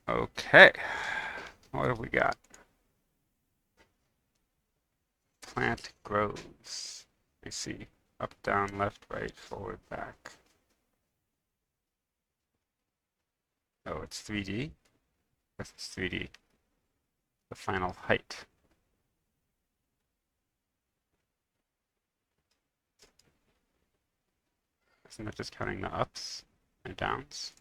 Okay, what have we got? Plant grows. I see. Up, down, left, right, forward, back. Oh, it's 3D? Yes, it's 3D. The final height. Isn't that just counting the ups and downs?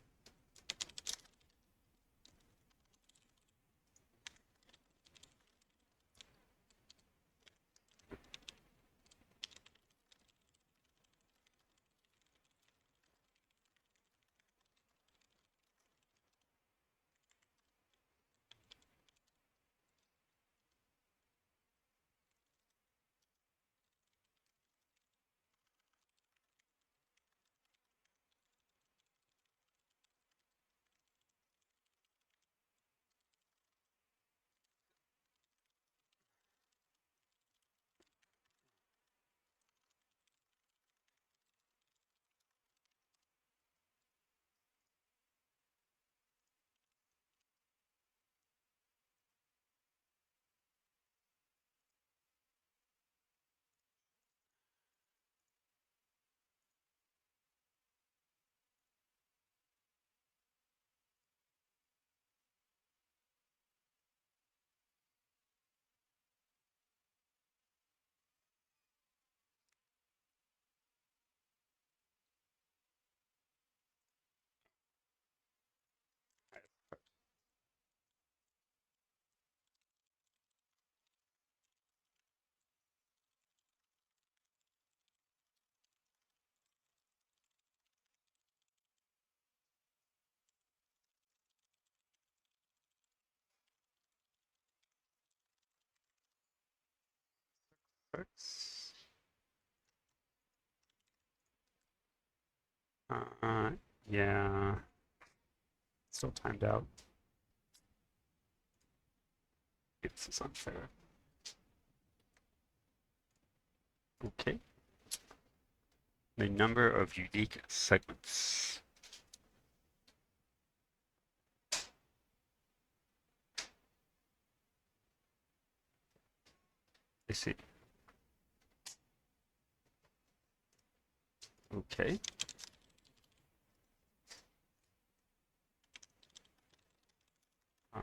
Six. Uh, yeah, still timed out. This is unfair. Okay. The number of unique segments. I see. Okay. Uh,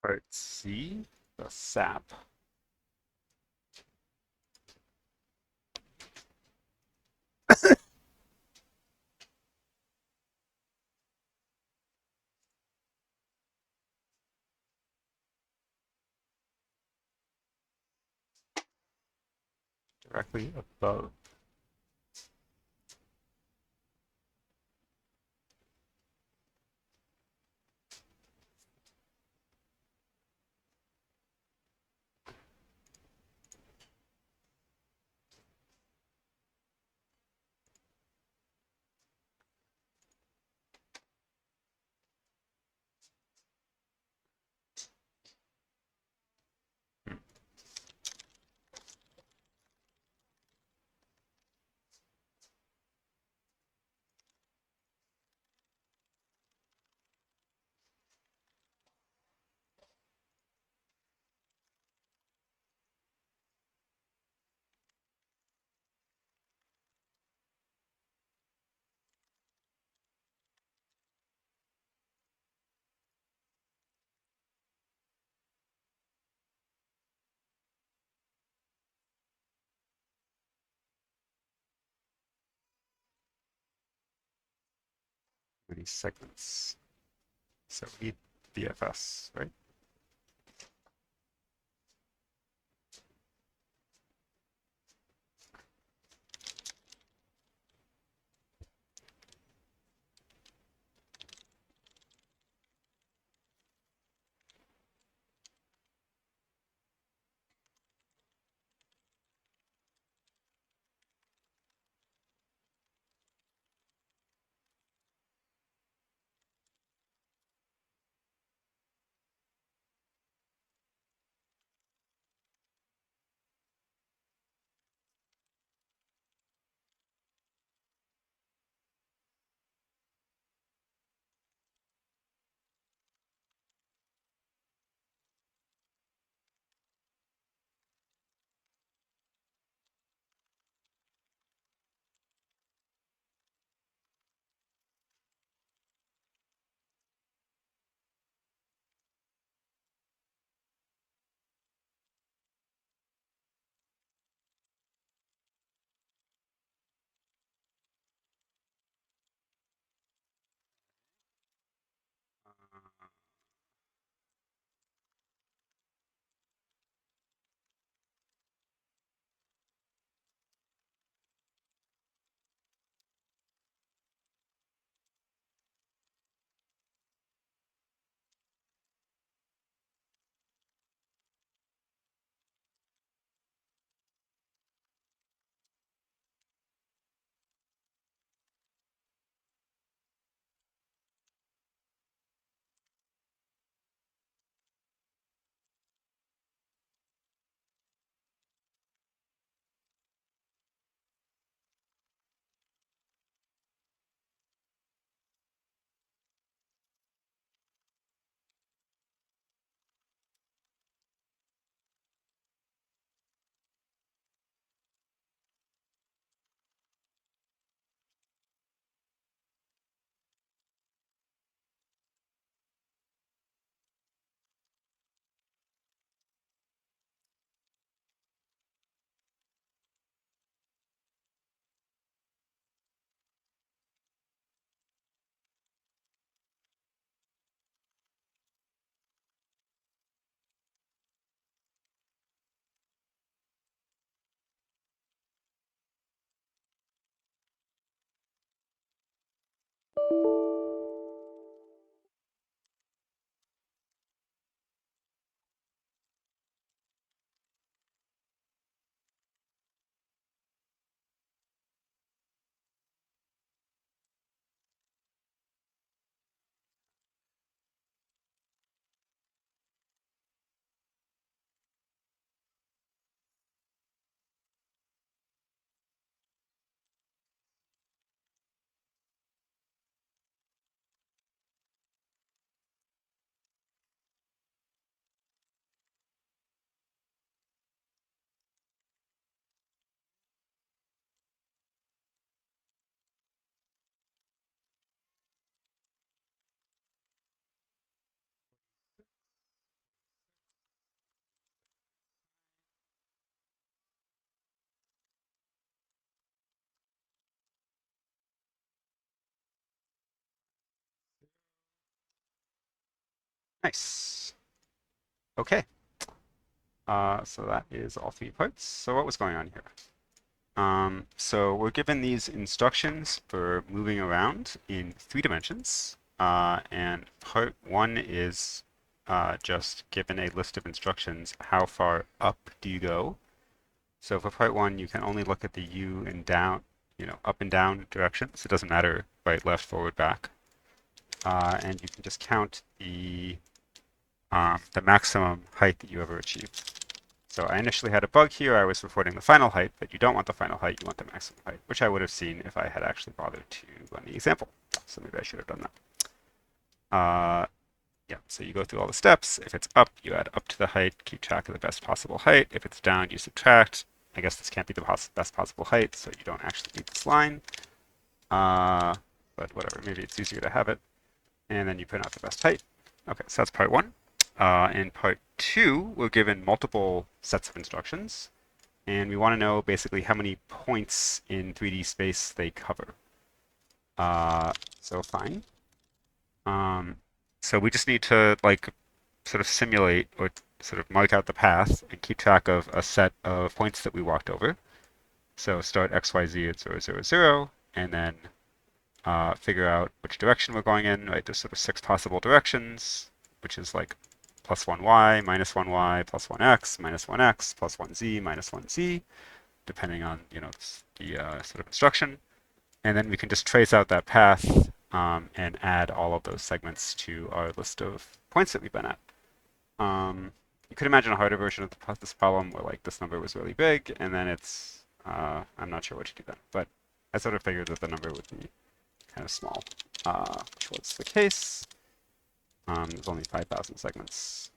Part C, the sap. Directly above. Hmm, 20 segments. So we need BFS, right? Nice. Okay. So that is all 3 parts. So what was going on here? So we're given these instructions for moving around in 3 dimensions. And part 1 is just given a list of instructions. How far up do you go? So for part 1, you can only look at the U and down, up and down directions. It doesn't matter right, left, forward, back. And you can just count the maximum height that you ever achieved. So I initially had a bug here. I was reporting the final height, but you don't want the final height. You want the maximum height, which I would have seen if I had actually bothered to run the example. So maybe I should have done that. Yeah, so you go through all the steps. If it's up, you add up to the height, keep track of the best possible height. If it's down, you subtract. I guess this can't be the best possible height, so you don't actually need this line. But whatever, maybe it's easier to have it. And then you print out the best height. Okay, so that's part 1. In part 2, we're given multiple sets of instructions, and we want to know basically how many points in 3D space they cover. So fine. So we just need to sort of simulate or sort of mark out the path and keep track of a set of points that we walked over. So start XYZ at 0, 0, 0, and then figure out which direction we're going in, right? There's sort of 6 possible directions, which is like plus 1y, minus 1y, plus 1x, minus 1x, plus 1z, minus 1z, depending on, the sort of instruction. And then we can just trace out that path and add all of those segments to our list of points that we've been at. You could imagine a harder version of this problem where like this number was really big, and then it's, I'm not sure what to do then, but I sort of figured that the number would be kind of small, which was the case. There's only 5,000 segments.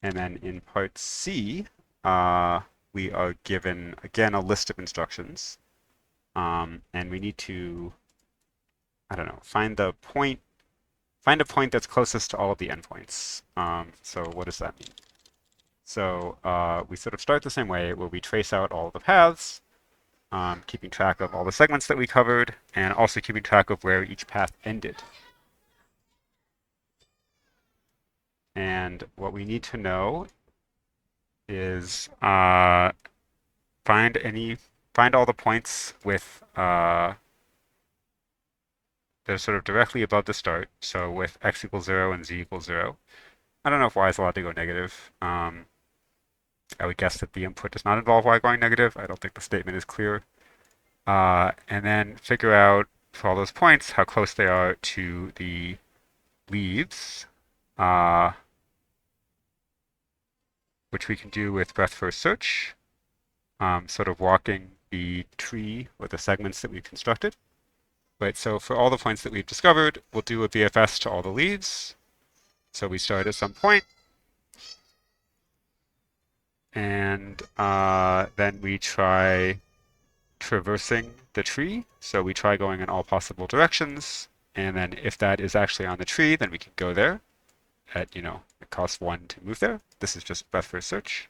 And then in part C, we are given, again, a list of instructions. And we need to, I don't know, find a point that's closest to all of the endpoints. So what does that mean? So we sort of start the same way, where we trace out all of the paths, keeping track of all the segments that we covered, and also keeping track of where each path ended. And what we need to know is find all the points with that are sort of directly above the start. So with x equals 0 and z equals 0. I don't know if y is allowed to go negative. I would guess that the input does not involve y going negative. I don't think the statement is clear. And then figure out for all those points how close they are to the leaves. Which we can do with breadth first search, sort of walking the tree or the segments that we've constructed. Right, so for all the points that we've discovered, we'll do a BFS to all the leaves. So we start at some point, and then we try traversing the tree. So we try going in all possible directions, and then if that is actually on the tree, then we can go there at, it costs 1 to move there. This is just breadth first search.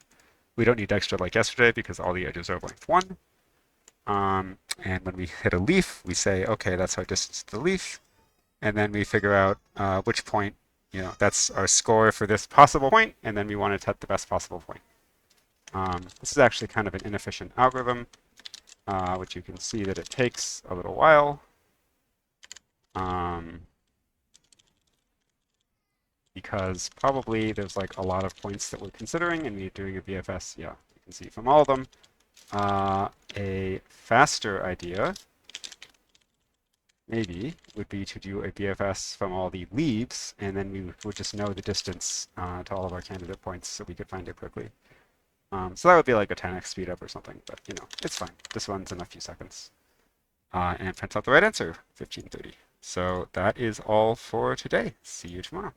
We don't need extra like yesterday because all the edges are of length 1. And when we hit a leaf, we say, okay, that's our distance to the leaf. And then we figure out which point, that's our score for this possible point, and then we want to set the best possible point. This is actually kind of an inefficient algorithm, which you can see that it takes a little while. Because probably there's like a lot of points that we're considering, and we're doing a BFS. Yeah, you can see from all of them. A faster idea, maybe, would be to do a BFS from all the leaves, and then we would just know the distance to all of our candidate points so we could find it quickly. So that would be like a 10x speed up or something, but it's fine. This runs in a few seconds. And prints out the right answer, 1530. So that is all for today. See you tomorrow.